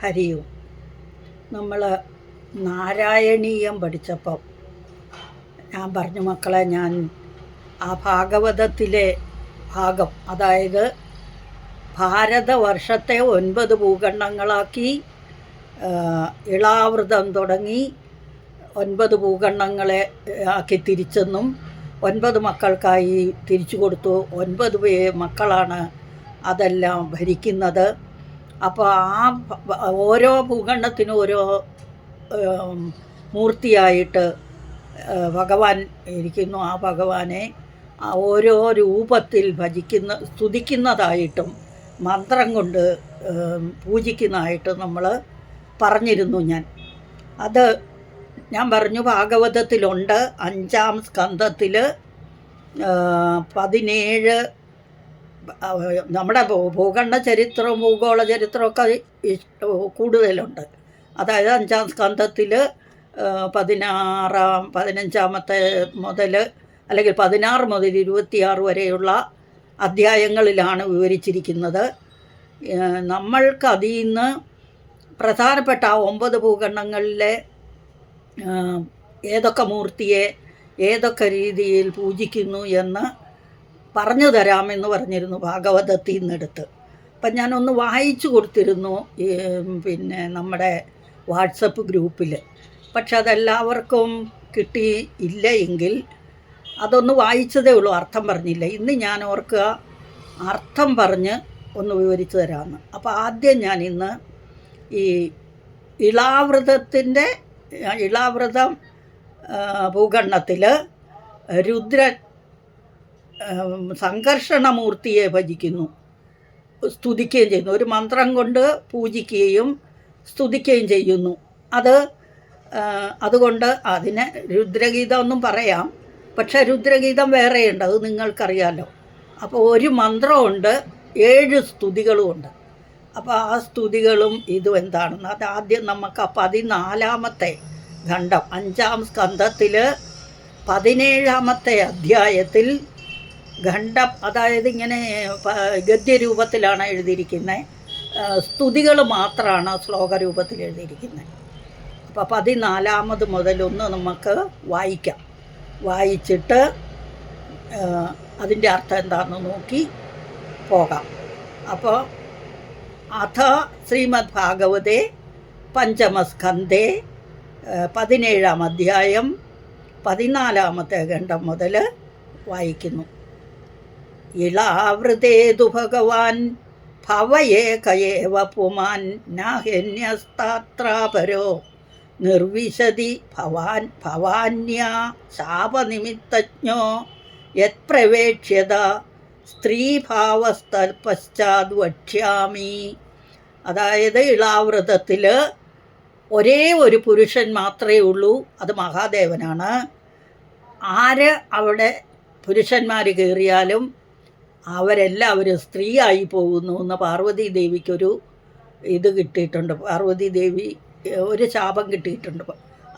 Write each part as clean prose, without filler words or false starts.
ഹരിയും നമ്മൾ നാരായണീയം പഠിച്ചപ്പം ഞാൻ പറഞ്ഞു മക്കളെ, ഞാൻ ആ ഭാഗവതത്തിലെ ഭാഗം, അതായത് ഭാരതവർഷത്തെ 9 ഭൂഖണ്ഡങ്ങളാക്കി ഇളാവൃതം തുടങ്ങി 9 ഭൂഖണ്ഡങ്ങളെ ആക്കി തിരിച്ചെന്നും 9 മക്കൾക്കായി തിരിച്ചു കൊടുത്തു. 9 മക്കളാണ് അതെല്ലാം ഭരിക്കുന്നത്. അപ്പോൾ ഓരോ ഭൂഖണ്ഡത്തിനും ഓരോ മൂർത്തിയായിട്ട് ഭഗവാൻ ഇരിക്കുന്നു. ആ ഭഗവാനെ ഓരോ രൂപത്തിൽ സ്തുതിക്കുന്നതായിട്ടും മന്ത്രം കൊണ്ട് പൂജിക്കുന്നതായിട്ടും നമ്മൾ പറഞ്ഞിരുന്നു. ഞാൻ പറഞ്ഞു ഭാഗവതത്തിലുണ്ട്. 5-ാം സ്കന്ധത്തിൽ 17 നമ്മുടെ ഭൂഖണ്ഡ ചരിത്രവും ഭൂഗോള ചരിത്രമൊക്കെ കൂടുതലുണ്ട്. അതായത് 5-ാം സ്കന്ധത്തിൽ 15-ാമത്തെ മുതൽ അല്ലെങ്കിൽ 16 മുതൽ 26 വരെയുള്ള അധ്യായങ്ങളിലാണ് വിവരിച്ചിരിക്കുന്നത്. നമ്മൾക്ക് അതിൽ നിന്ന് പ്രധാനപ്പെട്ട 9 ഭൂഖണ്ഡങ്ങളിലെ ഏതൊക്കെ മൂർത്തിയെ ഏതൊക്കെ രീതിയിൽ പൂജിക്കുന്നു എന്ന് പറഞ്ഞു തരാമെന്ന് പറഞ്ഞിരുന്നു ഭാഗവതത്തിൽ നിന്നെടുത്ത്. അപ്പം ഞാനൊന്ന് വായിച്ചു കൊടുത്തിരുന്നു പിന്നെ നമ്മുടെ വാട്സപ്പ് ഗ്രൂപ്പിൽ. പക്ഷെ അതെല്ലാവർക്കും കിട്ടിയില്ല എങ്കിൽ അതൊന്ന് വായിച്ചതേ ഉള്ളൂ, അർത്ഥം പറഞ്ഞില്ല. ഇന്ന് ഞാൻ ഓർക്കുക അർത്ഥം പറഞ്ഞ് ഒന്ന് വിവരിച്ചു തരാമെന്ന്. അപ്പോൾ ആദ്യം ഞാൻ ഇന്ന് ഈ ഇളാവൃതം ഭൂഖണ്ഡത്തിൽ രുദ്രൻ സംഘർഷണമൂർത്തിയെ ഭജിക്കുന്നു, സ്തുതിക്കുകയും ചെയ്യുന്നു. ഒരു മന്ത്രം കൊണ്ട് പൂജിക്കുകയും സ്തുതിക്കുകയും ചെയ്യുന്നു. അതുകൊണ്ട് അതിന് രുദ്രഗീതം എന്നും പറയാം. പക്ഷെ രുദ്രഗീതം വേറെയുണ്ട്, അത് നിങ്ങൾക്കറിയാമല്ലോ. അപ്പോൾ ഒരു മന്ത്രമുണ്ട്, 7 സ്തുതികളുമുണ്ട്. അപ്പോൾ ആ സ്തുതികളും ഇതും എന്താണെന്ന് ആദ്യം നമുക്ക് 14-ാമത്തെ ഖണ്ഡം 5-ാം സ്കന്ധത്തിൽ 17-ാമത്തെ അധ്യായത്തിൽ ഖണ്ഡം, അതായത് ഇങ്ങനെ ഗദ്യരൂപത്തിലാണ് എഴുതിയിരിക്കുന്നത്. സ്തുതികൾ മാത്രമാണ് ശ്ലോകരൂപത്തിൽ എഴുതിയിരിക്കുന്നത്. അപ്പോൾ 14-ാമത് മുതലൊന്ന് നമുക്ക് വായിക്കാം. വായിച്ചിട്ട് അതിൻ്റെ അർത്ഥം എന്താണെന്ന് നോക്കി പോകാം. അപ്പോൾ അഥ ശ്രീമദ് ഭാഗവതേ പഞ്ചമസ്കന്ധേ 17-ാം അധ്യായം 14-ാമത്തെ ഖണ്ഡം മുതൽ വായിക്കുന്നു. ഇളാവൃതേതു ഭഗവാൻ ഭവയേകയേവ പുമാൻ നാഹ്യന്യസ്താത്രാപരോ നിർവിശതി ഭവാന്യാ ശാപനിമിത്തജ്ഞോ യത്പ്രവേക്ഷ്യത സ്ത്രീഭാവസ്ഥൽപശ്ചാത് വക്ഷ്യാമി. അതായത് ഇളാവൃതത്തിൽ ഒരേ ഒരു പുരുഷൻ മാത്രമേ ഉള്ളൂ, അത് മഹാദേവനാണ്. ആര് അവിടെ പുരുഷന്മാർ കയറിയാലും അവരെല്ലാവരും സ്ത്രീയായി പോകുന്നു എന്ന് പാർവതി ദേവിക്കൊരു ഇത് കിട്ടിയിട്ടുണ്ട്. പാർവതി ദേവി ഒരു ശാപം കിട്ടിയിട്ടുണ്ട്.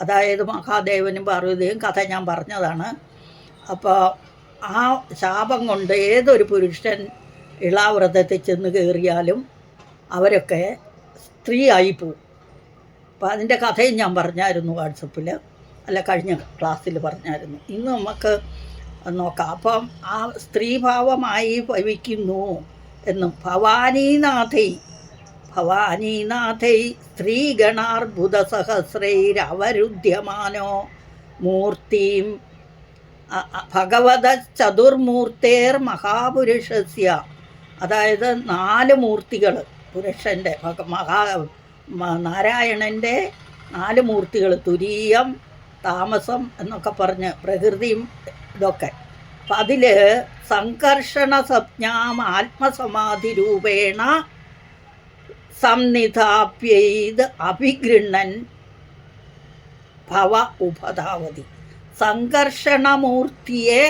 അതായത് മഹാദേവനും പാർവതിയും കഥ ഞാൻ പറഞ്ഞതാണ്. അപ്പോൾ ആ ശാപം കൊണ്ട് ഏതൊരു പുരുഷൻ ഇളാവൃതത്തിൽ ചെന്ന് കയറിയാലും അവരൊക്കെ സ്ത്രീയായി പോവും. അപ്പോൾ അതിൻ്റെ കഥയും ഞാൻ പറഞ്ഞായിരുന്നു വാട്സപ്പിൽ, അല്ല കഴിഞ്ഞ ക്ലാസ്സിൽ പറഞ്ഞായിരുന്നു. ഇന്ന് നമുക്ക് നോക്കാം. അപ്പം ആ സ്ത്രീഭാവമായി ഭവിക്കുന്നു എന്നും ഭവാനീനാഥൈ സ്ത്രീഗണാർബുദസഹസ്രൈരവരുദ്ധ്യമാനോ മൂർത്തിം ഭഗവത ചതുർമൂർത്തേർ മഹാപുരുഷസ്യ. അതായത് 4 മൂർത്തികൾ പുരുഷൻ്റെ നാരായണൻ്റെ 4 മൂർത്തികൾ, തുരീയം, താമസം എന്നൊക്കെ പറഞ്ഞ് പ്രകൃതിയും ഇതൊക്കെ. അപ്പം അതിൽ സംഘർഷണ സംജ്ഞാം ആത്മസമാധി രൂപേണ സംനിധാപ്യൈത് അഭിഗൃണ്ണൻ ഭവ ഉപധാവതി. സംഘർഷണമൂർത്തിയെ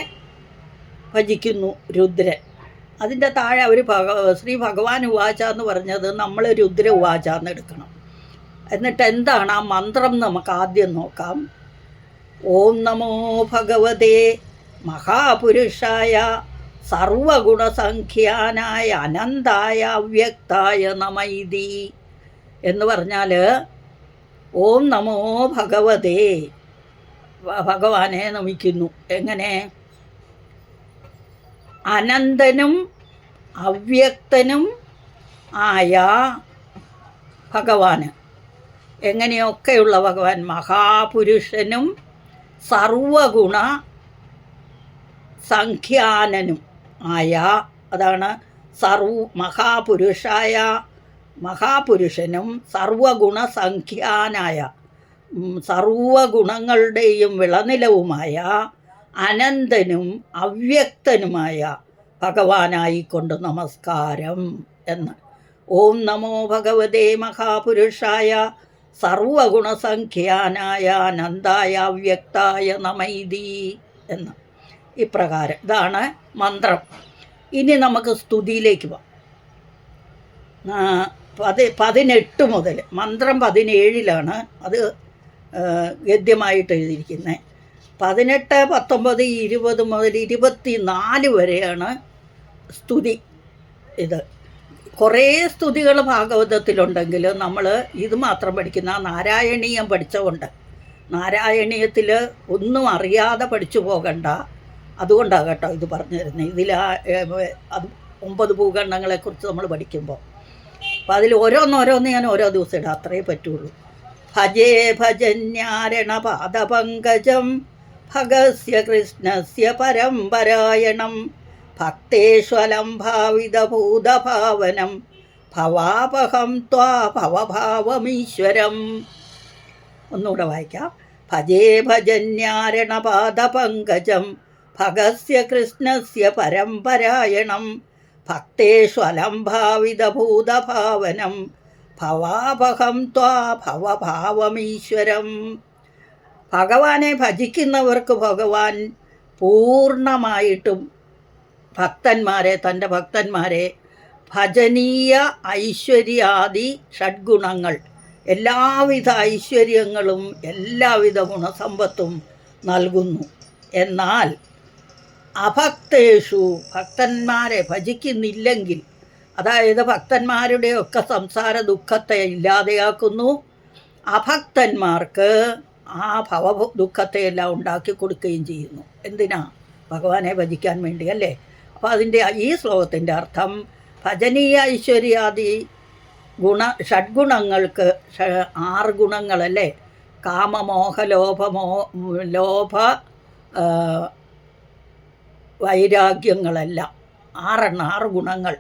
ഭജിക്കുന്നു രുദ്രൻ. അതിൻ്റെ താഴെ അവർ ശ്രീ ഭഗവാൻ ഉവാച എന്ന് പറഞ്ഞത് നമ്മൾ രുദ്ര ഉവാച എന്ന് എടുക്കണം. എന്നിട്ട് എന്താണ് ആ മന്ത്രം നമുക്ക് ആദ്യം നോക്കാം. ഓം നമോ ഭഗവതേ മഹാപുരുഷായ സർവഗുണസംഖ്യാനായ അനന്തായ അവ്യക്തായ നമൈതി എന്ന് പറഞ്ഞാൽ ഓം നമോ ഭഗവതേ, ഭഗവാനെ നമിക്കുന്നു. എങ്ങനെ? അനന്തനും അവ്യക്തനും ആയ ഭഗവാന്. എങ്ങനെയൊക്കെയുള്ള ഭഗവാൻ? മഹാപുരുഷനും സർവഗുണ സംഖ്യാനനും ആയ, അതാണ് മഹാപുരുഷനും സർവഗുണസംഖ്യാനായ, സർവഗുണങ്ങളുടെയും വിളനിലവുമായ അനന്തനും അവ്യക്തനുമായ ഭഗവാനായിക്കൊണ്ട് നമസ്കാരം എന്ന്. ഓം നമോ ഭഗവതേ മഹാപുരുഷായ സർവഗുണസംഖ്യാനായ അനന്തായ അവ്യക്തായ നമൈതി എന്ന്. ഇപ്രകാരം ഇതാണ് മന്ത്രം. ഇനി നമുക്ക് സ്തുതിയിലേക്ക് പോവാം. 18 മുതൽ, മന്ത്രം 17 അത് ഗദ്യമായിട്ട് എഴുതിയിരിക്കുന്നത്. 18, 19, 20 മുതൽ 24 വരെയാണ് സ്തുതി. ഇത് കുറേ സ്തുതികൾ ഭാഗവതത്തിലുണ്ടെങ്കിൽ നമ്മൾ ഇത് മാത്രം പഠിക്കുന്ന നാരായണീയം പഠിച്ചുകൊണ്ട്, നാരായണീയത്തിൽ ഒന്നും അറിയാതെ പഠിച്ചു പോകണ്ട. അതുകൊണ്ടാണ് കേട്ടോ ഇത് പറഞ്ഞു തരുന്നത്. ഇതിൽ അത് 9 ഭൂഖണ്ഡങ്ങളെക്കുറിച്ച് നമ്മൾ പഠിക്കുമ്പോൾ അപ്പോൾ അതിൽ ഓരോന്നോരോന്ന് ഞാൻ ഓരോ ദിവസം ഇടാം, അത്രേ പറ്റുള്ളൂ. ഭജേ ഭജന്യാരണ പാദപങ്കജം ഭഗസ്യ കൃഷ്ണസ്യ പരമ്പരായണം ഭക്തേഷ്വലം ഭാവിതഭൂതഭാവനം ഭവാപഹം ത്വാ ഭവഭാവമീശ്വരം. ഒന്നുകൂടെ വായിക്കാം. ഭജേ ഭജന്യാരണ പാദപങ്കജം ഭഗസ്യ കൃഷ്ണസ്യ പരമ്പരായണം ഭക്തേഷ്വലം ഭാവിതഭൂതഭാവനം ഭവാപഹം ത്വാ ഭവഭാവമീശ്വരം. ഭഗവാനെ ഭജിക്കുന്നവർക്ക് ഭഗവാൻ പൂർണ്ണമായിട്ടും തൻ്റെ ഭക്തന്മാരെ ഭജനീയ ഐശ്വര്യാദി ഷഡ്ഗുണങ്ങൾ, എല്ലാവിധ ഐശ്വര്യങ്ങളും എല്ലാവിധ ഗുണസമ്പത്തും നൽകുന്നു. എന്നാൽ അഭക്തേഷു, ഭക്തന്മാരെ ഭജിക്കുന്നില്ലെങ്കിൽ, അതായത് ഭക്തന്മാരുടെയൊക്കെ സംസാര ദുഃഖത്തെ ഇല്ലാതെയാക്കുന്നു. അഭക്തന്മാർക്ക് ആ ദുഃഖത്തെ എല്ലാം ഉണ്ടാക്കി കൊടുക്കുകയും ചെയ്യുന്നു. എന്തിനാ? ഭഗവാനെ ഭജിക്കാൻ വേണ്ടി അല്ലേ? അപ്പോൾ അതിൻ്റെ ഈ ശ്ലോകത്തിൻ്റെ അർത്ഥം ഭജനീയ ഐശ്വര്യാദി ഷഡ്ഗുണങ്ങൾക്ക് 6 ഗുണങ്ങളല്ലേ? കാമമോഹ ലോഭ വൈരാഗ്യങ്ങളെല്ലാം 6 ഗുണങ്ങൾ,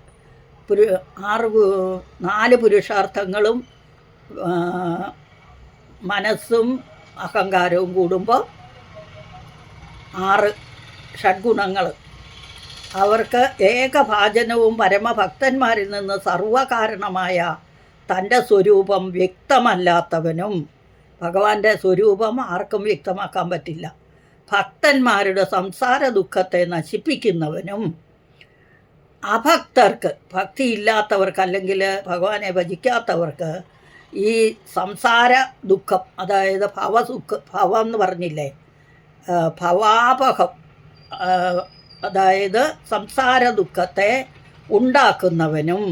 4 പുരുഷാർത്ഥങ്ങളും മനസ്സും അഹങ്കാരവും കൂടുമ്പോൾ 6 ഷഡ്ഗുണങ്ങൾ. അവർക്ക് ഏകഭാജനവും പരമഭക്തന്മാരിൽ നിന്ന് സർവകാരണമായ തൻ്റെ സ്വരൂപം വ്യക്തമല്ലാത്തവനും, ഭഗവാന്റെ സ്വരൂപം ആർക്കും വ്യക്തമാക്കാൻ പറ്റില്ല, ഭക്തന്മാരുടെ സംസാര ദുഃഖത്തെ നശിപ്പിക്കുന്നവനും, അഭക്തർക്ക്, ഭക്തിയില്ലാത്തവർക്ക് അല്ലെങ്കിൽ ഭഗവാനെ ഭജിക്കാത്തവർക്ക് ഈ സംസാര ദുഃഖം, അതായത് ഭവം എന്ന് പറഞ്ഞില്ലേ, ഭവാപഹം, അതായത് സംസാര ദുഃഖത്തെ ഉണ്ടാക്കുന്നവനും,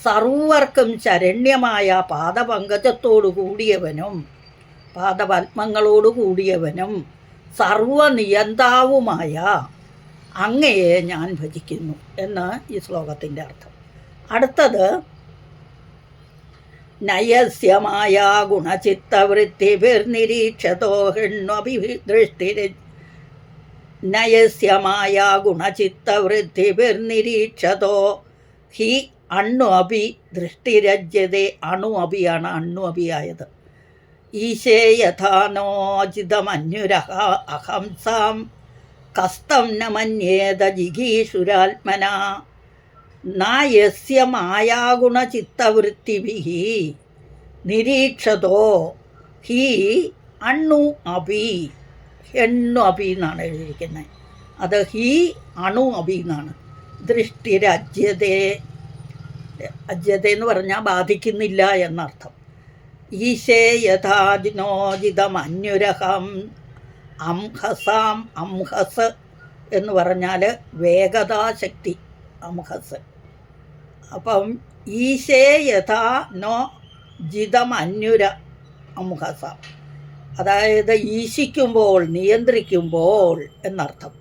സർവർക്കും ശരണ്യമായ പാദപങ്കജത്തോടു കൂടിയവനും, പാദപത്മങ്ങളോടു കൂടിയവനും, സർവനിയന്താവുമായ അങ്ങയെ ഞാൻ ഭജിക്കുന്നു എന്ന് ഈ ശ്ലോകത്തിൻ്റെ അർത്ഥം. അടുത്തത് നയസ്യമായ ഗുണചിത്തവൃത്തിഭിർനിരീക്ഷതോ ഹൃണ്വഭിദൃഷ്ടിര നയസ്യമായ ഗുണചിത്തവൃത്തിഭിർനിരീക്ഷതോ ഹി അണ്ണു അഭി ദൃഷ്ടിരജ്യതേ. അഭിയാണ് അണ്ണു അഭിയായത്. ഈശേ യഥാനോചിതമന്യുരഹ അഹംസാം കസ്തം ന മന്യേത ജിഗീഷുരാത്മന നായസ്യ മായാഗുണചിത്തവൃത്തിഭിः നിരീക്ഷതോ ഹി അണ്ണു അഭി. എണ്ണു അഭി എന്നാണ് എഴുതിയിരിക്കുന്നത്. അത് ഹി അണു അഭി എന്നാണ്. ദൃഷ്ടിരജ്യതേ, അജ്യത എന്ന് പറഞ്ഞാൽ ബാധിക്കുന്നില്ല എന്നർത്ഥം. ഈശേ യഥാനോചിതമന്യുരഹം അംഹസാം. അംഹസ് എന്ന് പറഞ്ഞാൽ വേഗതാശക്തി, അംഹസ്. അപ്പം ഈശേ യഥാ നോ ജിതമന്യുര അമുഖസ, അതായത് ഈശിക്കുമ്പോൾ, നിയന്ത്രിക്കുമ്പോൾ എന്നർത്ഥം.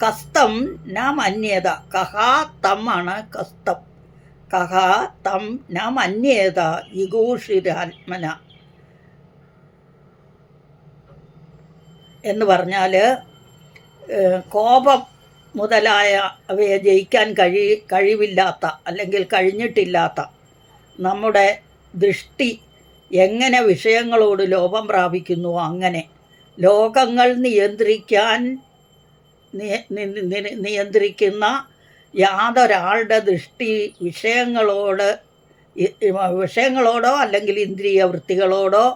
കസ്തം ന മന്യത, കഹാ തം ആണ് കസ്തം. കഹാ തം ന മന്യേത ജിഗൂഷിരാത്മന എന്ന് പറഞ്ഞാൽ കോപം മുതലായ അവയെ ജയിക്കാൻ കഴിവില്ലാത്ത അല്ലെങ്കിൽ കഴിഞ്ഞിട്ടില്ലാത്ത നമ്മുടെ ദൃഷ്ടി എങ്ങനെ വിഷയങ്ങളോട് ലോപം പ്രാപിക്കുന്നുവോ അങ്ങനെ ലോകങ്ങൾ നിയന്ത്രിക്കുന്ന യാതൊരാളുടെ ദൃഷ്ടി വിഷയങ്ങളോടോ അല്ലെങ്കിൽ ഇന്ദ്രിയ വൃത്തികളോടോ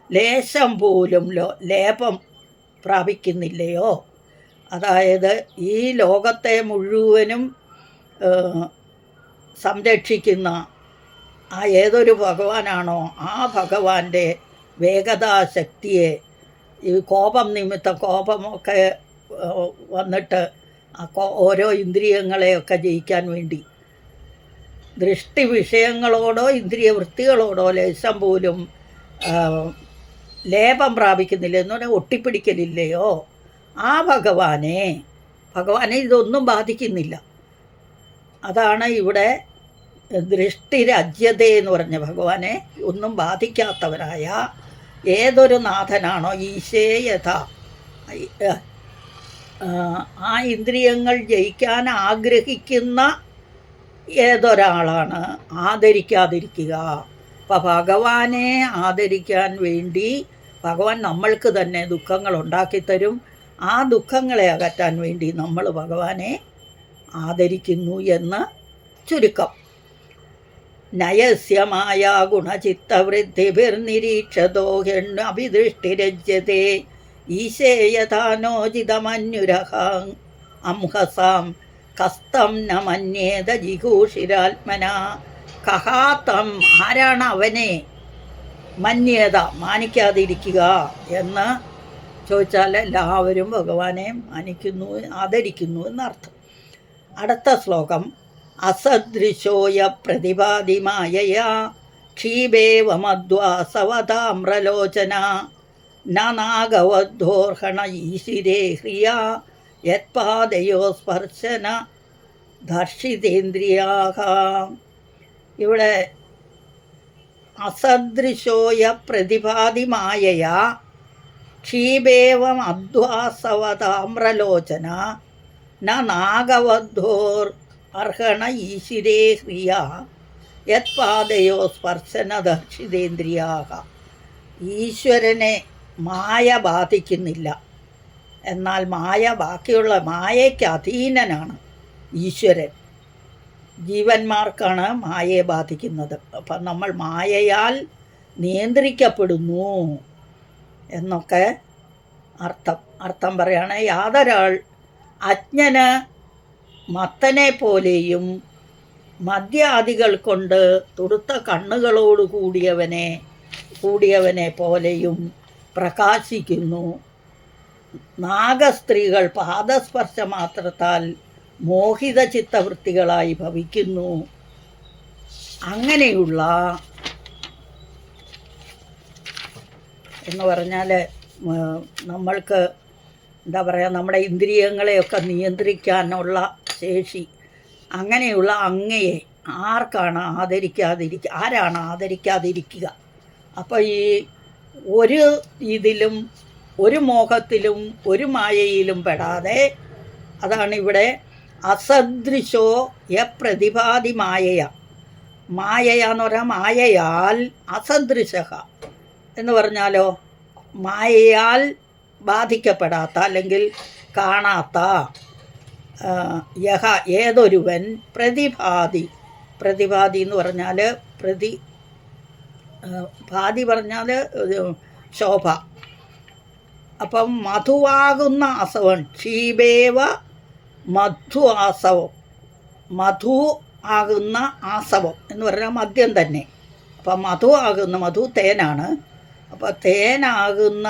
ലേശം പോലും ലേപം പ്രാപിക്കുന്നില്ലയോ. അതായത് ഈ ലോകത്തെ മുഴുവനും സംരക്ഷിക്കുന്ന ആ ഏതൊരു ഭഗവാനാണോ ആ ഭഗവാന്റെ വേഗതാശക്തിയെ ഈ കോപം നിമിത്തം കോപമൊക്കെ വന്നിട്ട് ഓരോ ഇന്ദ്രിയങ്ങളെയൊക്കെ ജയിക്കാൻ വേണ്ടി ദൃഷ്ടി വിഷയങ്ങളോടോ ഇന്ദ്രിയ വൃത്തികളോടോ ലേശം പോലും ലേപം പ്രാപിക്കുന്നില്ല എന്ന് പറഞ്ഞാൽ ഒട്ടിപ്പിടിക്കലില്ലയോ ആ ഭഗവാനെ ഇതൊന്നും ബാധിക്കുന്നില്ല. അതാണ് ഇവിടെ ദൃഷ്ടിരജ്യത എന്ന് പറഞ്ഞ ഭഗവാനെ ഒന്നും ബാധിക്കാത്തവരായ ഏതൊരു നാഥനാണോ ഈശേയഥ ആ ഇന്ദ്രിയങ്ങൾ ജയിക്കാൻ ആഗ്രഹിക്കുന്ന ഏതൊരാളാണ് ആദരിക്കാതിരിക്കുക. അപ്പം ഭഗവാനെ ആദരിക്കാൻ വേണ്ടി ഭഗവാൻ നമ്മൾക്ക് തന്നെ ദുഃഖങ്ങൾ ഉണ്ടാക്കിത്തരും. ആ ദുഃഖങ്ങളെ അകറ്റാൻ വേണ്ടി നമ്മൾ ഭഗവാനെ ആദരിക്കുന്നു എന്ന് ചുരുക്കം. നയസ്യമായ ഗുണചിത്തവൃദ്ധിഭിർനിരീക്ഷതോ അഭിദൃഷ്ടിരജ്യത്തെ ഈശേയഥാനോചിതമന്യുരഹാം അംഹസാം കസ്തം ന മന്യേത ജിഗൂഷിരാത്മന. കഹാത്തം ആരാണ് അവനെ മന്യേത മാനിക്കാതിരിക്കുക എന്ന് ചോദിച്ചാൽ എല്ലാവരും ഭഗവാനെ മാനിക്കുന്നു ആദരിക്കുന്നു എന്നർത്ഥം. അടുത്ത ശ്ലോകം അസദൃശോയ പ്രതിപാദിമായയാ ക്ഷീബേവമദ്വാസവതാമ്രലോചന നാഗവദ്ധോർഹണ ഈശിരേ ഹ്രിയാ യത്പാദയോ സ്പർശന ദർശിതേന്ദ്രിയാഹ. ഇവിടെ അസദൃശോയ പ്രതിപാദിമായയാ ക്ഷീബേവം അദ്വാസവതാമ്രലോചന നാഗവദ്ധോർ അർഹണ ഈശിരേ ഹ്രിയ യത്പാദയോ സ്പർശന ദർശിതേന്ദ്രിയാഹ. ഈശ്വരനെ മായ ബാധിക്കുന്നില്ല, എന്നാൽ ബാക്കിയുള്ള മായയ്ക്ക് അധീനനാണ് ഈശ്വരൻ. ജീവന്മാർക്കാണ് മായയെ ബാധിക്കുന്നത്. അപ്പം നമ്മൾ മായയാൽ നിയന്ത്രിക്കപ്പെടുന്നു എന്നൊക്കെ അർത്ഥം പറയുകയാണ്. യാതൊരാൾ അജ്ഞന് മത്തനെ പോലെയും മദ്യാദികൾ കൊണ്ട് തുടുത്ത കണ്ണുകളോട് കൂടിയവനെ പോലെയും പ്രകാശിക്കുന്നു. നാഗസ്ത്രീകൾ പാദസ്പർശ മാത്രത്താൽ മോഹിത ചിത്തവൃത്തികളായി ഭവിക്കുന്നു. അങ്ങനെയുള്ള എന്ന് പറഞ്ഞാൽ നമ്മൾക്ക് എന്താ പറയുക, നമ്മുടെ ഇന്ദ്രിയങ്ങളെയൊക്കെ നിയന്ത്രിക്കാനുള്ള ശേഷി അങ്ങനെയുള്ള അങ്ങയെ ആരാണ് ആദരിക്കാതിരിക്കുക? അപ്പോൾ ഈ ഒരു ഇതിലും ഒരു മോഹത്തിലും ഒരു മായയിലും പെടാതെ, അതാണ് ഇവിടെ അസദൃശോ പ്രതിപാദി മായയാന്ന് പറഞ്ഞാൽ മായയാൽ അസദൃശ എന്ന് പറഞ്ഞാലോ മായയാൽ ബാധിക്കപ്പെടാത്ത അല്ലെങ്കിൽ കാണാത്ത ഏതൊരുവൻ പ്രതിപാദി എന്ന് പറഞ്ഞാൽ ഭാതി പറഞ്ഞാൽ ശോഭ. അപ്പം മധുവാകുന്ന ആസവൻ ക്ഷീബേവ മധു ആസവം, മധു ആകുന്ന ആസവം എന്ന് പറഞ്ഞാൽ മദ്യം തന്നെ. അപ്പം മധു തേനാണ്. അപ്പോൾ തേനാകുന്ന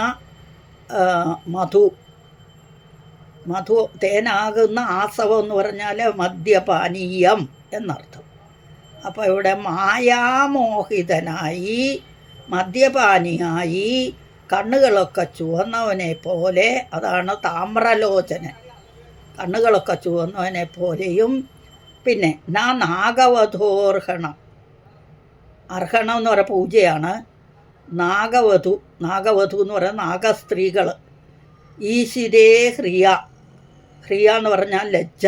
തേനാകുന്ന ആസവം എന്ന് പറഞ്ഞാൽ മദ്യപാനീയം എന്നർത്ഥം. അപ്പോൾ ഇവിടെ മായാമോഹിതനായി, മദ്യപാനിയായി, കണ്ണുകളൊക്കെ ചുവന്നവനെ പോലെ, അതാണ് താമ്രലോചനൻ, കണ്ണുകളൊക്കെ ചുവന്നവനെ പോലെയും. പിന്നെ നാഗവധോർഹണം, അർഹണം എന്ന് പറയുന്ന പൂജയാണ്. നാഗവധു എന്ന് പറയുന്ന നാഗസ്ത്രീകൾ. ഈശിരേ ഹ്രിയ എന്ന് പറഞ്ഞാൽ ലജ്ജ.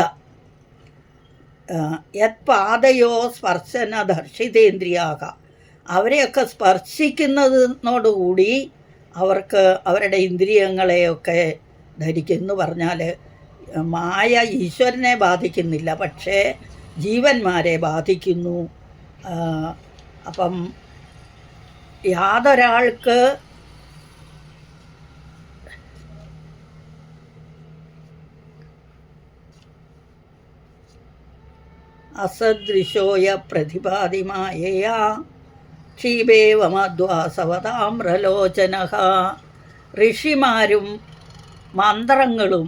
യത് പാദയോ സ്പർശന ദർശിതേന്ദ്രിയാക, അവരെയൊക്കെ സ്പർശിക്കുന്നതിനോടുകൂടി അവർക്ക് അവരുടെ ഇന്ദ്രിയങ്ങളെയൊക്കെ ധരിക്കുന്നു പറഞ്ഞാൽ മായ ഈശ്വരനെ ബാധിക്കുന്നില്ല, പക്ഷേ ജീവന്മാരെ ബാധിക്കുന്നു. അപ്പം യാതൊരാൾക്ക് അസദൃശോയ പ്രതിപാദിമായയാ ക്ഷീപേവമദ്വാസവതാമ്രലോചന. ഋഷിമാരും മന്ത്രങ്ങളും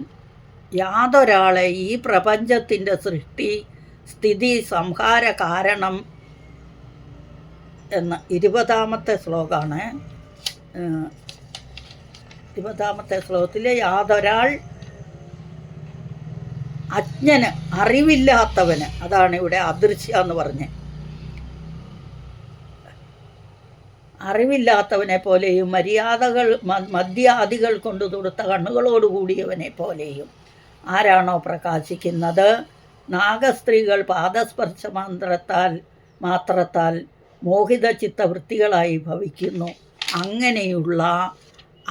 യാതൊരാളെ ഈ പ്രപഞ്ചത്തിൻ്റെ സൃഷ്ടി സ്ഥിതി സംഹാര കാരണം എന്ന 20-ാമത്തെ ശ്ലോകമാണ്. 20-ാമത്തെ ശ്ലോകത്തിൽ യാതൊരാൾ അജ്ഞന്, അറിവില്ലാത്തവന്, അതാണ് ഇവിടെ അദൃശ്യ എന്ന് പറഞ്ഞ്, അറിവില്ലാത്തവനെ പോലെയും മര്യാദകൾ മദ്യാദികൾ കൊണ്ട് തൊടുത്ത കണ്ണുകളോടുകൂടിയവനെ പോലെയും ആരാണോ പ്രകാശിക്കുന്നത്, നാഗസ്ത്രീകൾ പാദസ്പർശ മാത്രത്താൽ മോഹിത ചിത്തവൃത്തികളായി ഭവിക്കുന്നു. അങ്ങനെയുള്ള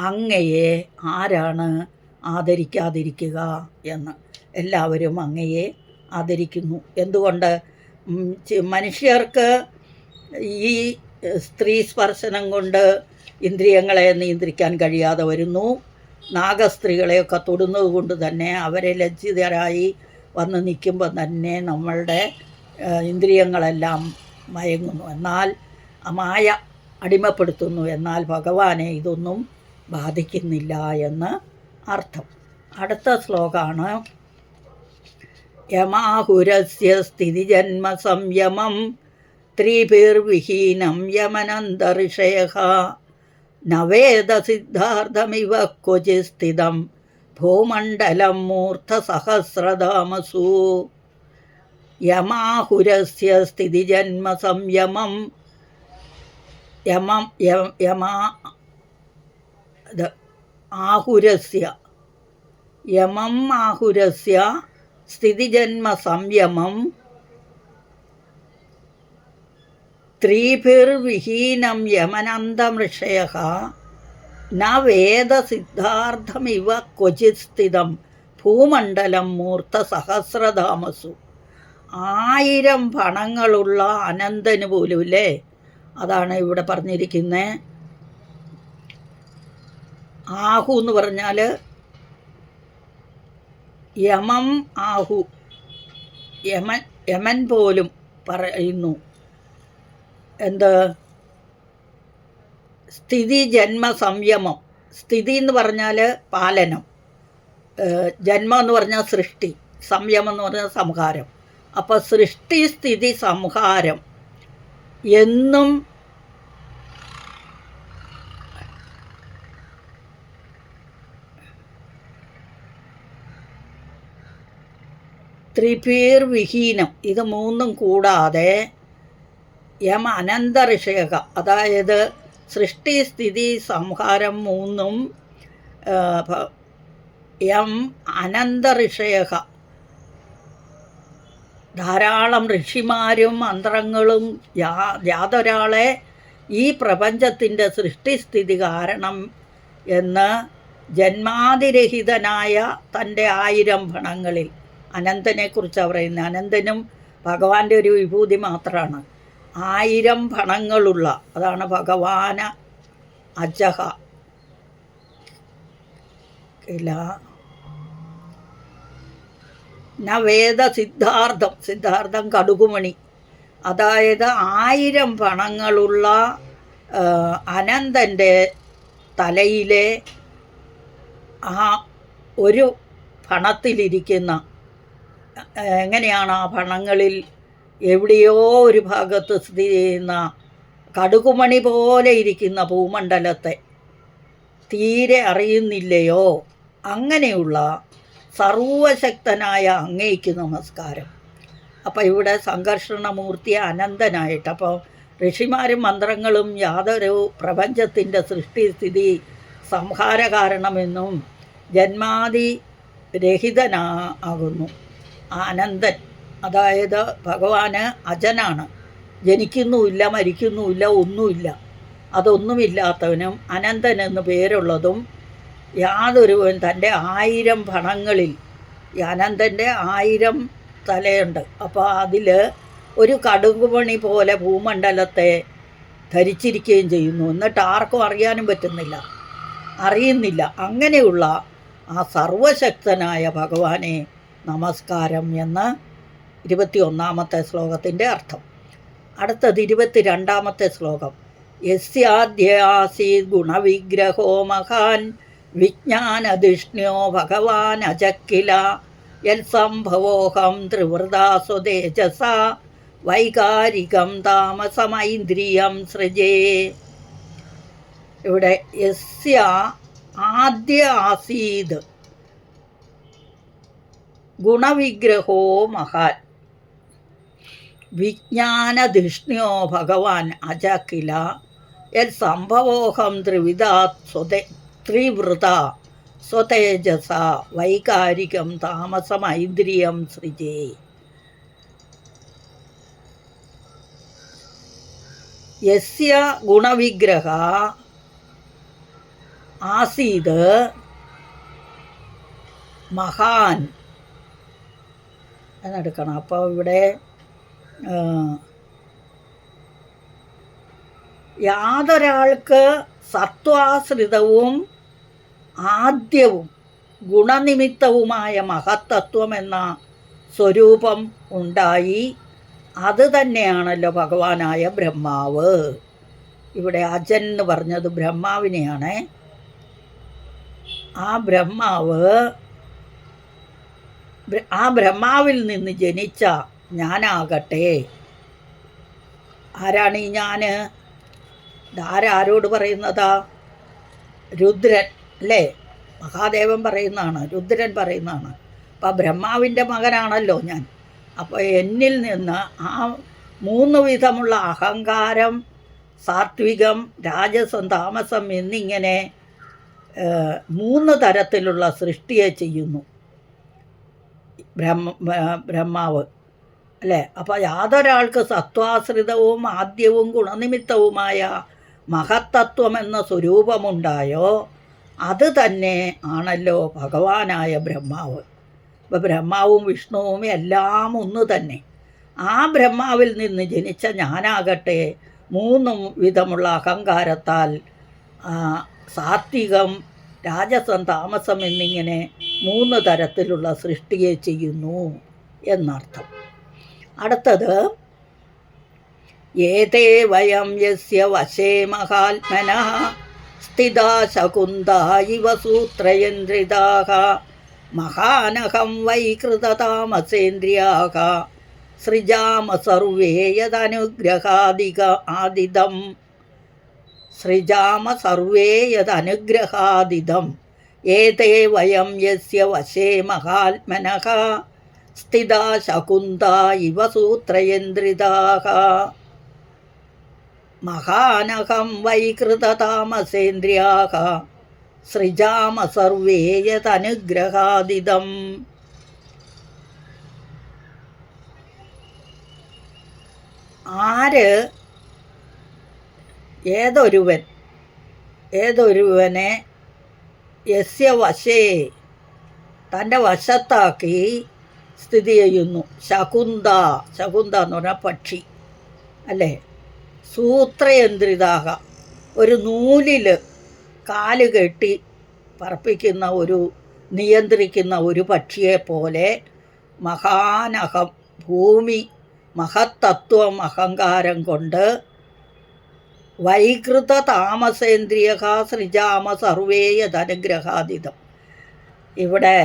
അങ്ങയെ ആരാണ് ആദരിക്കാതിരിക്കുക എന്ന്. എല്ലാവരും അങ്ങയെ ആദരിക്കുന്നു. എന്തുകൊണ്ട്? മനുഷ്യർക്ക് ഈ സ്ത്രീ സ്പർശനം കൊണ്ട് ഇന്ദ്രിയങ്ങളെ നിയന്ത്രിക്കാൻ കഴിയാതെ വരുന്നു. നാഗസ്ത്രീകളെയൊക്കെ തൊടുന്നത് കൊണ്ട് തന്നെ അവരെ ലജ്ജിതരായി വന്ന് നിൽക്കുമ്പോൾ തന്നെ നമ്മളുടെ ഇന്ദ്രിയങ്ങളെല്ലാം മയങ്ങുന്നു. എന്നാൽ മായ അടിമപ്പെടുത്തുന്നു. എന്നാൽ ഭഗവാനെ ഇതൊന്നും ബാധിക്കുന്നില്ല എന്ന് അർത്ഥം. അടുത്ത ശ്ലോകമാണ് യമാഹുരസ്യ സ്ഥിതിജന്മ സംയമം ത്രിഭിർവിഹീനം യമനന്തർഷയഃ നവേദ സിദ്ധാർത്ഥമിവ ക്വചിത് സ്ഥിതം ഭൂമണ്ഡലം മൂർധസഹസ്രധാമസു. യമാഹുരസ്യ സ്ഥിതിജന്മ സംയമം, ആഹുരസ്യ സ്ഥിതിജന്മ സംയമം ത്രിഭിർവിഹീനം യമനന്തമൃഷയഃ ന വേദ സിദ്ധാർത്ഥമിവ ക്വചിത് സ്ഥിതം ഭൂമണ്ഡലം മൂർധസഹസ്രധാമസു. 1000 ഫണങ്ങളുള്ള അനന്തന് പോലുമില്ലേ, അതാണ് ഇവിടെ പറഞ്ഞിരിക്കുന്നത്. ആഹു എന്ന് പറഞ്ഞാൽ യമം, ആഹു യമൻ പോലും പറയുന്നു. എന്ത്? സ്ഥിതി ജന്മ സംയമം. സ്ഥിതി എന്ന് പറഞ്ഞാൽ പാലനം, ജന്മം എന്ന് പറഞ്ഞാൽ സൃഷ്ടി, സംയമം എന്ന് പറഞ്ഞാൽ സംഹാരം. അപ്പോൾ സൃഷ്ടി സ്ഥിതി സംഹാരം എന്നും ത്രിപീർവിഹീനം, ഇത് മൂന്നും കൂടാതെ യം അനന്തഋഷയക, അതായത് സൃഷ്ടി സ്ഥിതി സംഹാരം മൂന്നും യം അനന്തഋഷയക, ധാരാളം ഋഷിമാരും മന്ത്രങ്ങളും യാതൊരാളെ ഈ പ്രപഞ്ചത്തിൻ്റെ സൃഷ്ടിസ്ഥിതി കാരണം എന്ന് ജന്മാതിരഹിതനായ തൻ്റെ 1000 ഫണങ്ങളിൽ, അനന്തനെക്കുറിച്ചാണ് പറയുന്നത്. അനന്തനും ഭഗവാന്റെ ഒരു വിഭൂതി മാത്രമാണ്. 1000 ഫണങ്ങളുള്ള, അതാണ് ഭഗവാന അജഹ ഇല്ല ന വേദ സിദ്ധാർത്ഥം കടുകുമണി, അതായത് 1000 ഫണങ്ങളുള്ള അനന്തൻ്റെ തലയിലെ ആ ഒരു ഫണത്തിലിരിക്കുന്ന, എങ്ങനെയാണ് ആ ഫണങ്ങളിൽ എവിടെയോ ഒരു ഭാഗത്ത് സ്ഥിതി ചെയ്യുന്ന കടുകുമണി പോലെ ഇരിക്കുന്ന ഭൂമണ്ഡലത്തെ തീരെ അറിയുന്നില്ലയോ? അങ്ങനെയുള്ള സർവശക്തനായ അങ്ങേക്ക് നമസ്കാരം. അപ്പം ഇവിടെ സംഘർഷണമൂർത്തി അനന്തനായിട്ട്, അപ്പോൾ ഋഷിമാരും മന്ത്രങ്ങളും യാതൊരു പ്രപഞ്ചത്തിൻ്റെ സൃഷ്ടിസ്ഥിതി സംഹാര കാരണമെന്നും ജന്മാദി രഹിതനാകുന്നു. അനന്തൻ, അതായത് ഭഗവാന് അജനാണ്, ജനിക്കുന്നുമില്ല മരിക്കുന്നുമില്ല ഒന്നുമില്ല. അതൊന്നുമില്ലാത്തവനും അനന്തൻ എന്ന് പേരുള്ളതും യാതൊരുവൻ തൻ്റെ 1000 ഫണങ്ങളിൽ, ഈ അനന്തൻ്റെ 1000 തലയുണ്ട്. അപ്പോൾ അതിൽ ഒരു കടുകുമണി പോലെ ഭൂമണ്ഡലത്തെ ധരിച്ചിരിക്കുകയും ചെയ്യുന്നു. എന്നിട്ട് ആർക്കും അറിയാനും പറ്റുന്നില്ല, അറിയുന്നില്ല. അങ്ങനെയുള്ള ആ സർവശക്തനായ ഭഗവാനെ നമസ്കാരം എന്ന് 21-ാമത്തെ ശ്ലോകത്തിൻ്റെ അർത്ഥം. അടുത്തത് 22-ാമത്തെ ശ്ലോകം. യസ്യാദ്യാസീത് ഗുണവിഗ്രഹോ മഹാൻ വിജ്ഞാനധിഷ്ണ്യോ ഭഗവാൻ അജക്കില യത്സംഭവോഹം ത്രിവൃതാ സ്വതേജസ വൈകാരികം താമസമൈന്ദ്രിയം സൃജേ. ഇവിടെ യസ്യ ആദ്യ ആസീത് ഗുണവിഗ്രഹോ മഹാൻ വിജ്ഞാനധിഷ്ണ്യോ ഭഗവാൻ അജക്കില യത്സംഭവോഹം ത്രിവൃത സ്വതേജസ വൈകാരികം താമസമൈന്ദ്രിയം സൃജേ. യസ്യ ഗുണവിഗ്രഹ ആസീത് മഹാൻ എന്നെടുക്കണം. അപ്പോൾ ഇവിടെ യാതൊരാൾക്ക് സത്വാശ്രിതവും ആദ്യവും ഗുണനിമിത്തവുമായ മഹത്തത്വം എന്ന സ്വരൂപം ഉണ്ടായി. അത് തന്നെയാണല്ലോ ഭഗവാനായ ബ്രഹ്മാവ്. ഇവിടെ അജൻ എന്ന് പറഞ്ഞത് ബ്രഹ്മാവിനെയാണ്. ആ ബ്രഹ്മാവിൽ നിന്ന് ജനിച്ച ഞാനാകട്ടെ. ആരാണ് ഈ ഞാൻ? ഇതാരോട് പറയുന്നതാ? രുദ്രൻ അല്ലേ? മഹാദേവൻ പറയുന്നതാണ്, രുദ്രൻ പറയുന്നതാണ്. അപ്പം ബ്രഹ്മാവിൻ്റെ മകനാണല്ലോ ഞാൻ. അപ്പോൾ എന്നിൽ നിന്ന് ആ 3 വിധമുള്ള അഹങ്കാരം, സാത്വികം, രാജസം, താമസം എന്നിങ്ങനെ 3 തരത്തിലുള്ള സൃഷ്ടിയെ ചെയ്യുന്നു ബ്രഹ്മാവ് അല്ലേ? അപ്പോൾ യാതൊരാൾക്ക് സത്വാശ്രിതവും ആദ്യവും ഗുണനിമിത്തവുമായ മഹത്തത്വമെന്ന സ്വരൂപമുണ്ടായോ അത് തന്നെ ആണല്ലോ ഭഗവാനായ ബ്രഹ്മാവ്. ഇപ്പോൾ ബ്രഹ്മാവും വിഷ്ണുവും എല്ലാം ഒന്ന് തന്നെ. ആ ബ്രഹ്മാവിൽ നിന്ന് ജനിച്ച ഞാനാകട്ടെ 3 വിധമുള്ള അഹങ്കാരത്താൽ സാത്വികം, രാജസം, താമസം എന്നിങ്ങനെ 3 തരത്തിലുള്ള സൃഷ്ടിയെ ചെയ്യുന്നു എന്നർത്ഥം. അടുത്തത് ഏതേ വയം യസ്യ വശേ മഹാത്മനഃ സ്ഥിതാ ശകുന്താ ഇവ സൂത്രയന്ത്രിതാഃ മഹാനഹം വൈ കൃതതാമസേന്ദ്രിയാഃ സൃജാമ സർവേ യദനുഗ്രഹാദിദം ഏതേ വയം യസ്യ വശേ മഹാത്മനഃ സ്ഥിതാ ശകുന്താ ഇവ സൂത്രയന്ത്രിതാഃ മഹാനഹം വൈ കൃതതാമസേന്ദ്രിയാഃ സൃജാമ സർവേ യദനുഗ്രഹാദിദം. ആര് ഏതൊരുവനെ യസ്യ വശേ തൻ്റെ വശത്താക്കി സ്ഥിതി ചെയ്യുന്നു. ശകുന്ത എന്ന് പറഞ്ഞാൽ പക്ഷി അല്ലേ? സൂത്രയന്ത്രിതാഹ ഒരു നൂലിൽ കാല് കെട്ടി പറപ്പിക്കുന്ന നിയന്ത്രിക്കുന്ന ഒരു പക്ഷിയെപ്പോലെ മഹാനഹം ഭൂമി മഹത്തത്വം അഹങ്കാരം കൊണ്ട് വൈകൃത താമസേന്ദ്രിയ സൃജാമ സർവേ യദനുഗ്രഹാദിതം. ഇവിടെ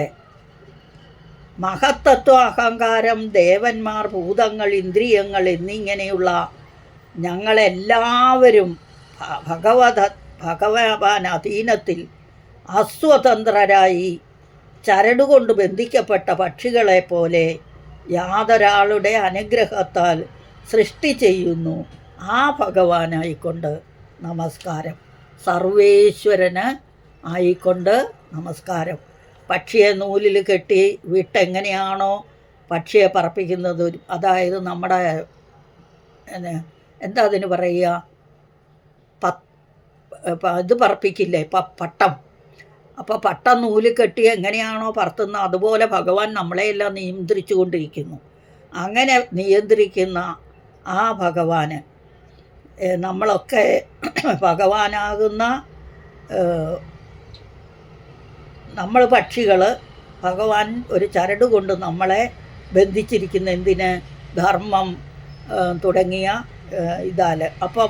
മഹത്തത്വ, അഹങ്കാരം, ദേവന്മാർ, ഭൂതങ്ങൾ, ഇന്ദ്രിയങ്ങൾ എന്നിങ്ങനെയുള്ള ഞങ്ങളെല്ലാവരും ഭഗവാൻ അധീനത്തിൽ അസ്വതന്ത്രരായി ചരടുകൊണ്ട് ബന്ധിക്കപ്പെട്ട പക്ഷികളെ പോലെ യാതൊരാളുടെ അനുഗ്രഹത്താൽ സൃഷ്ടി ചെയ്യുന്നു. ആ ഭഗവാനായിക്കൊണ്ട് നമസ്കാരം. സർവേശ്വരന് ആയിക്കൊണ്ട് നമസ്കാരം. പക്ഷിയെ നൂലിൽ കെട്ടി വിട്ടെങ്ങനെയാണോ പക്ഷിയെ പറപ്പിക്കുന്നത്, അതായത് നമ്മുടെ എന്താ അതിന് പറയുക, ഇത് പറപ്പിക്കില്ലേ, പട്ടം. അപ്പോൾ പട്ടം നൂലിൽ കെട്ടി എങ്ങനെയാണോ പറത്തുന്നത്, അതുപോലെ ഭഗവാൻ നമ്മളെയെല്ലാം നിയന്ത്രിച്ചു കൊണ്ടിരിക്കുന്നു. അങ്ങനെ നിയന്ത്രിക്കുന്ന ആ ഭഗവാന് നമ്മളൊക്കെ ഭഗവാനാകുന്ന നമ്മൾ പക്ഷികൾ, ഭഗവാൻ ഒരു ചരട് കൊണ്ട് നമ്മളെ ബന്ധിച്ചിരിക്കുന്ന എന്തിന്, ധർമ്മം തുടങ്ങിയ ഇതാൽ. അപ്പോൾ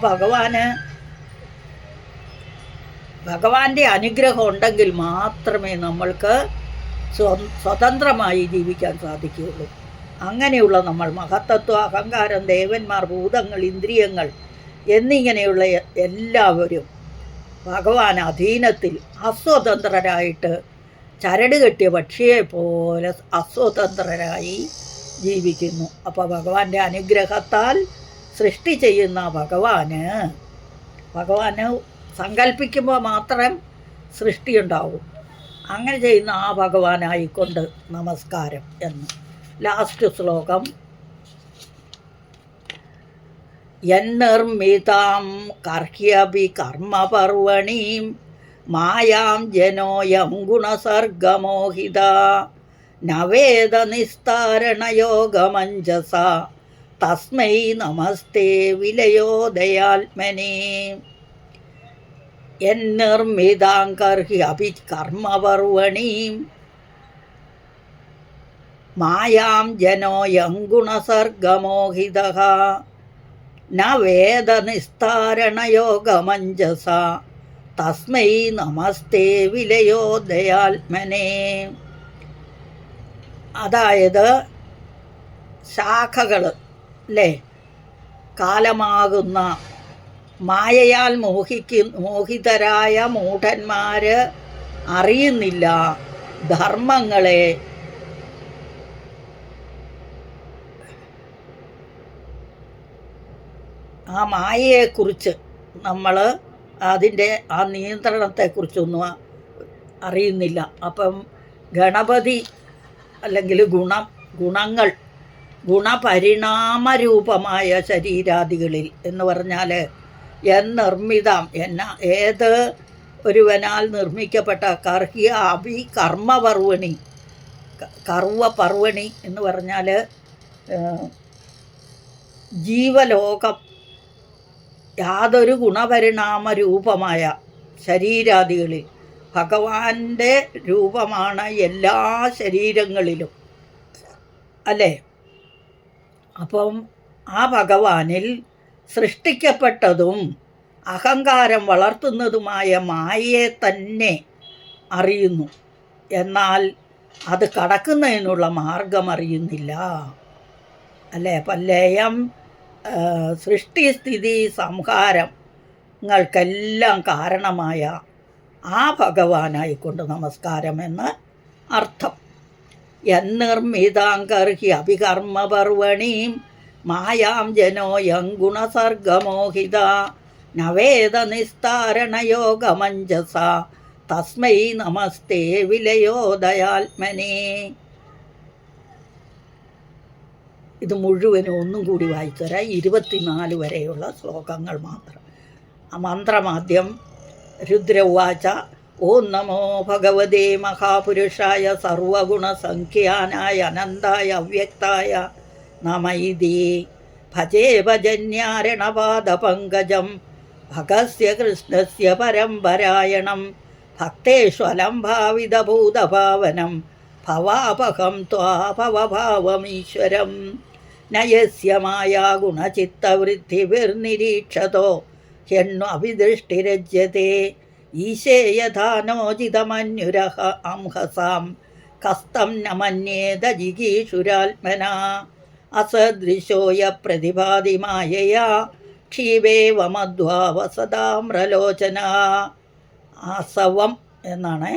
ഭഗവാന്റെ അനുഗ്രഹം ഉണ്ടെങ്കിൽ മാത്രമേ നമ്മൾക്ക് സ്വതന്ത്രമായി ജീവിക്കാൻ സാധിക്കുകയുള്ളൂ. അങ്ങനെയുള്ള നമ്മൾ മഹത്തത്വ, അഹങ്കാരം, ദേവന്മാർ, ഭൂതങ്ങൾ, ഇന്ദ്രിയങ്ങൾ എന്നിങ്ങനെയുള്ള എല്ലാവരും ഭഗവാൻ അധീനത്തിൽ അസ്വതന്ത്രരായിട്ട് ചരട് കെട്ടിയ പക്ഷിയെ പോലെ അസ്വതന്ത്രരായി ജീവിക്കുന്നു. അപ്പോൾ ഭഗവാന്റെ അനുഗ്രഹത്താൽ സൃഷ്ടി ചെയ്യുന്ന ഭഗവാന് സങ്കല്പിക്കുമ്പോൾ മാത്രം സൃഷ്ടിയുണ്ടാവും. അങ്ങനെ ചെയ്യുന്ന ആ ഭഗവാനായിക്കൊണ്ട് നമസ്കാരം എന്ന്. ലാസ്റ്റ് ശ്ലോകം. യന്നിർമ്മിതാം കർഹ്യപി കർമ്മപർവണീം മായാം ജനോയം ഗുണസർഗമോഹിത നവേദ നിസ്താരണയോഗമഞ്ജസ തസ്മൈ നമസ്തേ വിലയോദയാത്മനേ. യന്നിർമ്മിതാം കർഹ്യപി കർമ്മപർവണീം മായാം ജനോയം ഗുണസർഗമോഹിതഃ ന വേദ നിസ്താരണയോഗമഞ്ജസ തസ്മൈ നമസ്തേ വിലയോദയാത്മനേ. അതായത് ശാഖകൾ അല്ലേ, കാലമാകുന്ന മായയാൽ മോഹിതരായ മൂഢന്മാർ അറിയുന്നില്ല ധർമ്മങ്ങളെ. ആ മായയെക്കുറിച്ച് നമ്മൾ അതിൻ്റെ ആ നിയന്ത്രണത്തെക്കുറിച്ചൊന്നും അറിയുന്നില്ല. അപ്പം ഗണപതി അല്ലെങ്കിൽ ഗുണങ്ങൾ ഗുണപരിണാമരൂപമായ ശരീരാദികളിൽ എന്ന് പറഞ്ഞാൽ നിർമ്മിതം ഏത് ഒരുവനാൽ നിർമ്മിക്കപ്പെട്ട കർഹ്യ അഭി കർമ്മപർവണി, കർവപർവണി എന്ന് പറഞ്ഞാൽ ജീവലോകം, യാതൊരു ഗുണപരിണാമ രൂപമായ ശരീരാദികളിൽ ഭഗവാന്റെ രൂപമാണ് എല്ലാ ശരീരങ്ങളിലും അല്ലേ. അപ്പം ആ ഭഗവാനിൽ സൃഷ്ടിക്കപ്പെട്ടതും അഹങ്കാരം വളർത്തുന്നതുമായ മായയെ തന്നെ അറിയുന്നു. എന്നാൽ അത് കടക്കുന്നതിനുള്ള മാർഗം അറിയുന്നില്ല അല്ലേ. അപ്പം ലയം, സൃഷ്ടിസ്ഥിതി, സംഹാരങ്ങൾക്കെല്ലാം കാരണമായ ആ ഭഗവാനായിക്കൊണ്ട് നമസ്കാരമെന്ന് അർത്ഥം. യന്നിർമ്മിതാങ്കർഹി അഭികർമ്മപർവണീം മായാം ജനോയം ഗുണസർഗമോഹിത നവേദ നിസ്താരണയോഗമഞ്ജസ തസ്മൈ നമസ്തേ വിലയോദയാത്മനേ. ഇത് മുഴുവനും ഒന്നും കൂടി വായിച്ചുതരാം. 24 വരെയുള്ള ശ്ലോകങ്ങൾ മാത്രം. മന്ത്രമാദ്യം. രുദ്ര ഉവാച. ഓം നമോ ഭഗവതേ മഹാപുരുഷായ സർവഗുണസംഖ്യാനായ അനന്തായ അവ്യക്തായ നമൈതി. ഭജേ ഭജന്യാരണപാദപങ്കജം ഭഗസ്യ കൃഷ്ണസ്യ പരമ്പരായണം ഭക്തേഷ്വലംഭാവിതഭൂതഭാവനം ഭവാപഹം ത്വാഭവഭാവമീശ്വരം നയസ്യ മായാ ഗുണചിത്തവൃദ്ധിഭിർനിരീക്ഷതോ ഹ്യന്വഭിദൃഷ്ടിരജ്യത്തെ ഈശേ യഥാനോചിതമന്യുരഹ അംഹസാം കസ്തം ന മന്യേത ജിഗീഷുരാത്മന അസദൃശോയ പ്രതിഭാതി മായയാ ക്ഷീവേവ മധ്വാവസതാമ്രലോചന. ആസവം എന്നാണ്.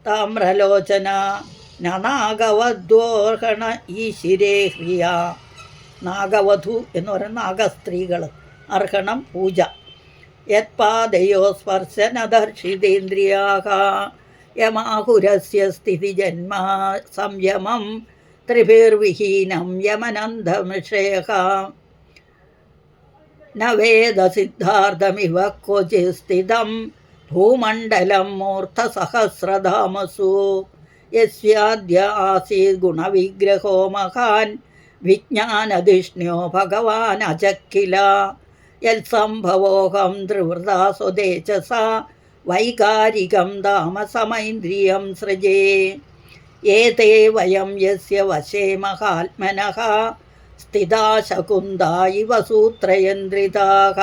താമ്രലോചന നാഗവധ്വോർഹണ ഈശിരേ ഹ്രിയ. നാഗവധു എന്ന് പറയുന്ന നാഗസ്ത്രീകൾ. അർഹണം പൂജ. യത്പാദയോ സ്പർശനദർശിതേന്ദ്രിയാഃ യമാഹുരസ്യ സ്ഥിതിജന്മ സംയമം ത്രിഭിർവിഹീനം യമനന്തമിഷയഃ. ന വേദസിദ്ധാർത്ഥമിവ ക്വചിത് സ്ഥിതം ഭൂമണ്ഡലം മൂർധസഹസ്രധാമസു. യസ്യാദ്യ ആസീത് ഗുണവിഗ്രഹോ മഹാൻ വിജ്ഞാനധിഷ്ണ്യോ ഭഗവാൻ അജക്കില. യത്സംഭവോഹം ത്രിവൃതാ സ്വദേശസ വൈകാരികം താമസമൈന്ദ്രിയം സൃജേ. ഏതേ വയം യസ്യ വശേ മഹാത്മനഃ സ്ഥിതാ ശകുന്താ ഇവ സൂത്രയന്ത്രിതാഃ.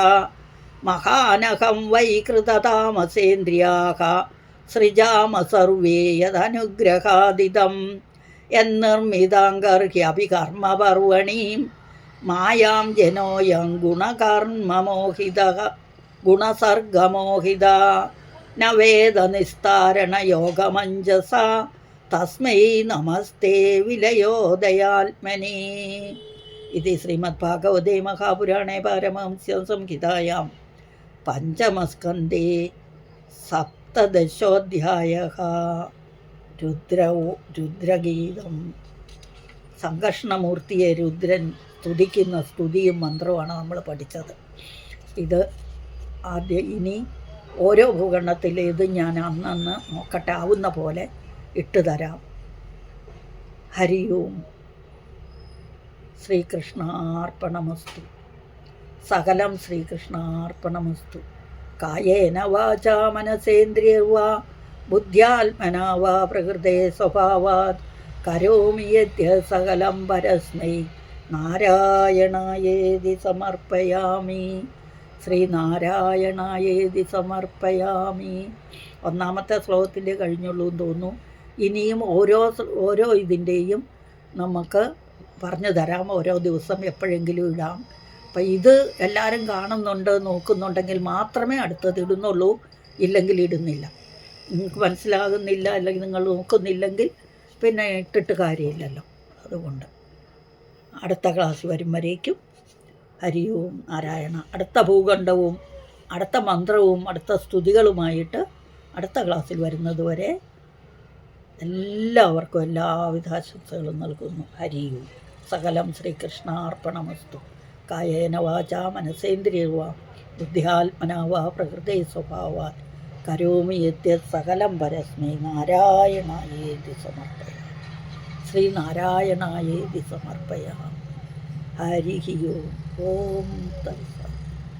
മഹാനഹം വൈ കൃതതാമസേന്ദ്രിയാഃ സൃജാമ സർവേ യദനുഗ്രഹാദിതം. യന്നിർമ്മിതാംഗർഹ്യപി കർമ്മപർവണീം മായാം ജനോയം ഗുണകർമ്മമോഹിതഃ ഗുണസർഗമോഹിത. ന വേദനിസ്താരണയോഗമഞ്ജസ തസ്മൈ നമസ്തേ വിലയോദയാത്മനി. ഇതി ശ്രീമദ്ഭാഗവതേ മഹാപുരാണേ പാരമഹംസ്യം സംഹിതായാം പഞ്ചമസ്കന്ധേ സപ്തദശോധ്യായഃ. രുദ്രഗീതം. സംഘർഷണമൂർത്തിയെ രുദ്രൻ സ്തുതിക്കുന്ന സ്തുതിയും മന്ത്രവുമാണ് നമ്മൾ പഠിച്ചത്. ഇത് ആദ്യം ഇനി ഓരോ ഭൂഖണ്ഡത്തിലേത് ഞാൻ അന്നന്ന് നോക്കട്ടെ, ആവുന്ന പോലെ ഇട്ടു തരാം. ഹരി ഓം. ശ്രീകൃഷ്ണാർപ്പണമസ്തു. സകലം ശ്രീകൃഷ്ണാർപ്പണമസ്തു. കായേന വാചാ മനസേന്ദ്രിയർവാ ബുദ്ധ്യാത്മനാ വാ പ്രകൃതേ സ്വഭാവാത് കരോമി യദ്യത് സകലം പരസ്മൈ നാരായണായേതി സമർപ്പയാമി. ശ്രീനാരായണായേതി സമർപ്പയാമി. ഒന്നാമത്തെ ശ്ലോകത്തിൻ്റെ കഴിഞ്ഞുള്ളൂ എന്ന് തോന്നുന്നു. ഇനിയും ഓരോ ഇതിൻ്റെയും നമുക്ക് പറഞ്ഞു തരാം. ഓരോ ദിവസം എപ്പോഴെങ്കിലും ഇടാം. അപ്പം ഇത് എല്ലാവരും കാണുന്നുണ്ട്, നോക്കുന്നുണ്ടെങ്കിൽ മാത്രമേ അടുത്തത് ഇടുന്നുള്ളൂ, ഇല്ലെങ്കിൽ ഇടുന്നില്ല. നിങ്ങൾക്ക് മനസ്സിലാകുന്നില്ല അല്ലെങ്കിൽ നിങ്ങൾ നോക്കുന്നില്ലെങ്കിൽ പിന്നെ ഇട്ടിട്ട് കാര്യമില്ലല്ലോ. അതുകൊണ്ട് അടുത്ത ക്ലാസ് വരും വരേക്കും ഹരി ഓം നാരായണ. അടുത്ത ഭൂഖണ്ഡവും അടുത്ത മന്ത്രവും അടുത്ത സ്തുതികളുമായിട്ട് അടുത്ത ക്ലാസ്സിൽ വരുന്നത് വരെ എല്ലാവർക്കും എല്ലാവിധ ആശംസകളും നൽകുന്നു. ഹരി ഓം. സകലം ശ്രീകൃഷ്ണാർപ്പണമസ്തു. കായേന വാചാ മനസേന്ദ്രിയർവാ ബുദ്ധ്യാത്മനാ വാ പ്രകൃതേ സ്വഭാവാത് കരോമി യദ്യത് സകലം പരസ്മൈ നാരായണായേതി സമർപ്പയാമി. ശ്രീനാരായണായേതി സമർപ്പയാമി. ഹരി ഓം. ഓം തത്സത്.